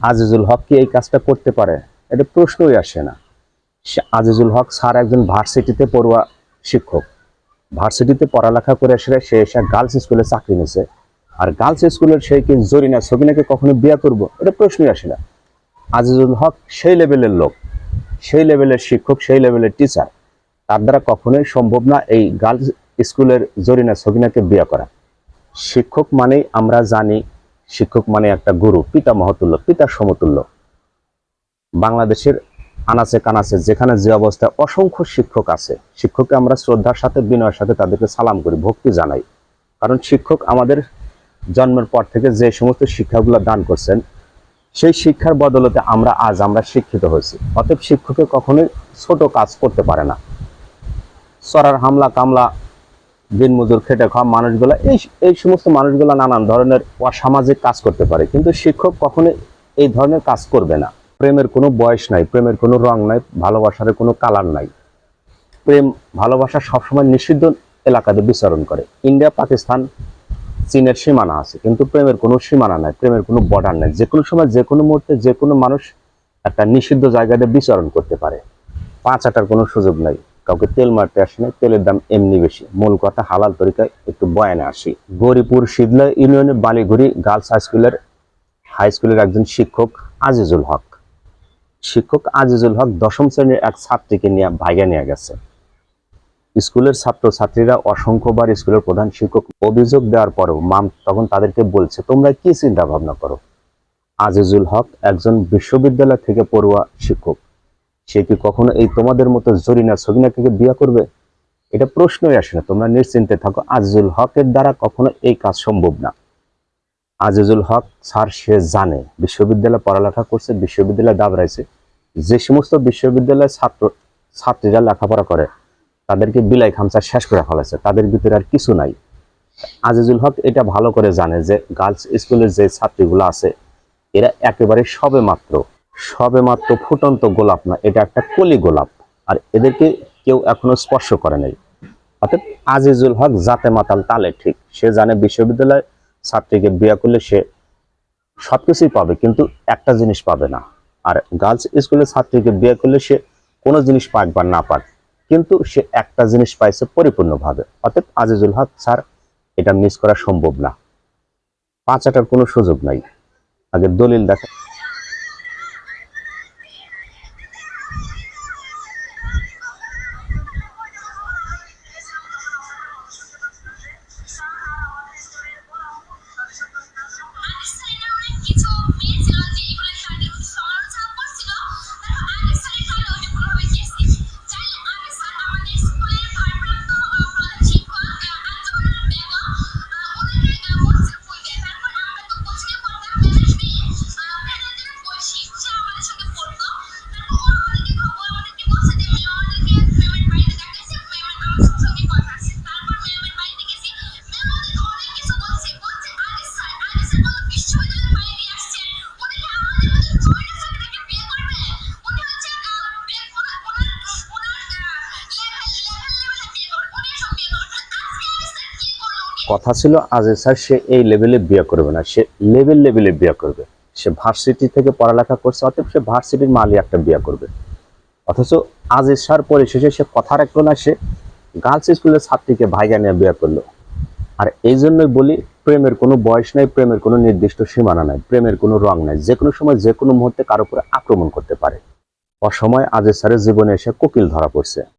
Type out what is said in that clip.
আজিজুল হক কি এই কাজটা করতে পারে? এটা প্রশ্নই আসে না। আজিজুল হক স্যার একজন ভার্সিটিতে পড়ুয়া শিক্ষক। ভার্সিটিতে পড়ালেখা করে সে এসে গার্লস স্কুলে চাকরি নিছে। আর গার্লস স্কুলের সে কি জরিনা সবিনাকে কখনো বিয়ে করবো? এটা প্রশ্নই আসে না। আজিজুল হক সেই লেভেলের লোক, সেই লেভেলের শিক্ষক, সেই লেভেলের টিচার। তার দ্বারা কখনোই সম্ভব না এই গার্লস স্কুলের জরিনা সবিনাকে বিয়ে করা। শিক্ষক মানেই আমরা জানি, শিক্ষক মানে একটা গুরু, পিতা মহতুল্য, পিতার সমতুল্য। বাংলাদেশের আনাচে কানাচে যেখানে যে অবস্থায় অসংখ্য শিক্ষক আছে, শিক্ষককে আমরা শ্রদ্ধার সাথে, বিনয়ের সাথে তাদেরকে সালাম করি, ভক্তি জানাই। কারণ শিক্ষক আমাদের জন্মের পর থেকে যে সমস্ত শিক্ষাগুলো দান করছেন, সেই শিক্ষার বদলতে আমরা শিক্ষিত হয়েছি। অতএব শিক্ষকে কখনোই ছোট কাজ করতে পারে না। চড়ার হামলা কামলা, দিনমজুর খেটে খাওয়া মানুষগুলা, এই সমস্ত মানুষগুলা নানান ধরনের অসামাজিক কাজ করতে পারে, কিন্তু শিক্ষক কখনোই এই ধরনের কাজ করবে না। প্রেমের কোনো বয়স নাই, প্রেমের কোনো রং নাই, ভালোবাসার কোনো কালার নাই। প্রেম ভালোবাসা সবসময় নিষিদ্ধ এলাকাতে বিচরণ করে। ইন্ডিয়া পাকিস্তান চীনের সীমানা আছে, কিন্তু প্রেমের কোনো সীমানা নাই, প্রেমের কোনো বর্ডার নাই। যে কোনো সময়, যে কোনো মুহূর্তে, যে কোনো মানুষ একটা নিষিদ্ধ জায়গাতে বিচরণ করতে পারে। পাঁচ আটার কোনো সুযোগ নাই। কাউকে তেল মারতে আসে না, তেলের দাম এমনি বেশি। মূল কথা হালাল তরিকায় একটু বয়ানে আসি। গৌরীপুর শীতলা ইউনিয়নের বালিঘুরি গার্লস হাই স্কুলের একজন শিক্ষক আজিজুল হক। শিক্ষক আজিজুল হক দশম শ্রেণীর এক ছাত্রীকে নিয়ে ভাইগা নিয়ে গেছে। স্কুলের ছাত্রছাত্রীরা অসংখ্যবার স্কুলের প্রধান শিক্ষক অভিযোগ দেওয়ার পরেও তখন তাদেরকে বলছে, তোমরা কি চিন্তা ভাবনা করো? আজিজুল হক একজন বিশ্ববিদ্যালয় থেকে পড়ুয়া শিক্ষক, সে কি কখনো এই তোমাদের মতো জরিনা সবিনাকে বিয়ে করবে? এটা প্রশ্নই আসে না। তোমরা নিশ্চিন্তে থাকো, আজিজুল হকের দ্বারা কখনো এই কাজ সম্ভব না। আজিজুল হক স্যার সে জানে, বিশ্ববিদ্যালয়ে পড়ালেখা করছে, বিশ্ববিদ্যালয়ে দাবড়াইছে। যে সমস্ত বিশ্ববিদ্যালয়ের ছাত্রীরা লেখাপড়া করে তাদেরকে বিলাই খামচা শেষ করে ফেলেছে, তাদের ভিতরে আর কিছু নাই। আজিজুল হক এটা ভালো করে জানে যে গার্লস স্কুলের যে ছাত্রীগুলো আছে, এরা একেবারে সবে মাত্র ফুটন্ত গোলাপ না, এটা একটা কলি গোলাপ। আর এদেরকে কেউ এখনো স্পর্শ করে নাই। অর্থাৎ আজিজুল হক জাতে মাতাল তালে ঠিক। সে জানে বিশ্ববিদ্যালয় ছাত্রীকে বিয়ে করলে সে সবকিছুই পাবে, কিন্তু একটা জিনিস পাবে না। আর গার্লস স্কুলের ছাত্রীকে বিয়ে করলে সে কোনো জিনিস পাক বা না পাক, কিন্তু সে একটা জিনিস পাইছে পরিপূর্ণভাবে। অর্থাৎ আজিজুল হক স্যার এটা মিস করা সম্ভব না। পাঁচ আটার কোনো সুযোগ নাই। আগে দলিল দেখা। কথা ছিল আজিজ স্যার সে এই লেভেলে বিয়ে করবে না, সে লেভেলে বিয়ে করবে। সে ভার্সিটি থেকে পড়ালেখা করছে, অতএব সে ভার্সিটির মালই একটা বিয়ে করবে। অথচ আজিজ স্যার পরিশেষে সে কথা রাখলো না, সে গার্লস স্কুলের ছাত্রীকে ভাইগা নিয়ে বিয়ে করলো। আর এই জন্যই বলি, প্রেমের কোনো বয়স নাই, প্রেমের কোনো নির্দিষ্ট সীমানা নাই, প্রেমের কোনো রং নাই। যে কোনো সময়, যে কোনো মুহূর্তে কারো উপরে আক্রমণ করতে পারে। অসময় আজিজ স্যারের জীবনে এসে কোকিল ধরা পড়ছে।